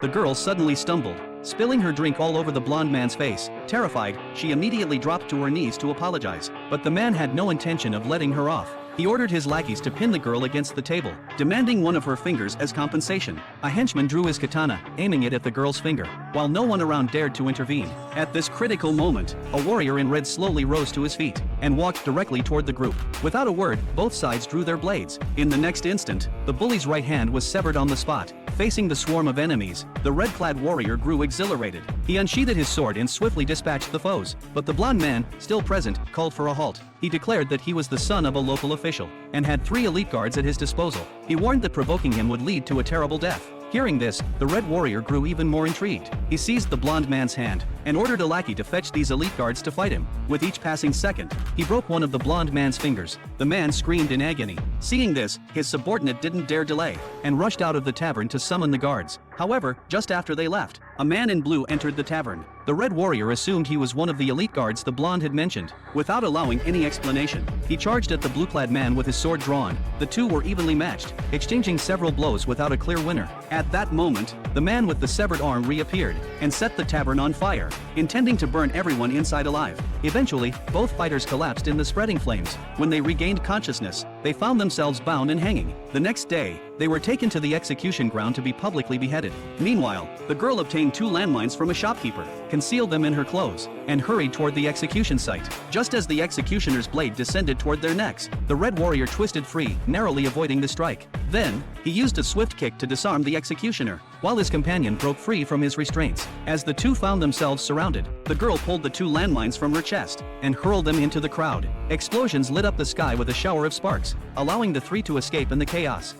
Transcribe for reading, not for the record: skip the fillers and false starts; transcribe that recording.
The girl suddenly stumbled, spilling her drink all over the blonde man's face. Terrified, she immediately dropped to her knees to apologize, but the man had no intention of letting her off. He ordered his lackeys to pin the girl against the table, demanding one of her fingers as compensation. A henchman drew his katana, aiming it at the girl's finger, while no one around dared to intervene. At this critical moment, a warrior in red slowly rose to his feet and walked directly toward the group. Without a word, both sides drew their blades. In the next instant, the bully's right hand was severed on the spot. Facing the swarm of enemies, the red-clad warrior grew exhilarated. He unsheathed his sword and swiftly dispatched the foes. But the blonde man, still present, called for a halt. He declared that he was the son of a local official and had 3 elite guards at his disposal. He warned that provoking him would lead to a terrible death. Hearing this, the red warrior grew even more intrigued. He seized the blonde man's hand and ordered a lackey to fetch these elite guards to fight him. With each passing second, he broke one of the blonde man's fingers. The man screamed in agony. Seeing this, his subordinate didn't dare delay and rushed out of the tavern to summon the guards. However, just after they left, a man in blue entered the tavern. The red warrior assumed he was one of the elite guards the blonde had mentioned. Without allowing any explanation, he charged at the blue-clad man with his sword drawn. The two were evenly matched, exchanging several blows without a clear winner. At that moment, the man with the severed arm reappeared and set the tavern on fire, intending to burn everyone inside alive. Eventually, both fighters collapsed in the spreading flames. When they regained consciousness, they found themselves bound and hanging. The next day, they were taken to the execution ground to be publicly beheaded. Meanwhile, the girl obtained 2 landmines from a shopkeeper, concealed them in her clothes, and hurried toward the execution site. Just as the executioner's blade descended toward their necks, the red warrior twisted free, narrowly avoiding the strike. Then, he used a swift kick to disarm the executioner, while his companion broke free from his restraints. As the two found themselves surrounded, the girl pulled the 2 landmines from her chest and hurled them into the crowd. Explosions lit up the sky with a shower of sparks, allowing the 3 to escape in the chaos.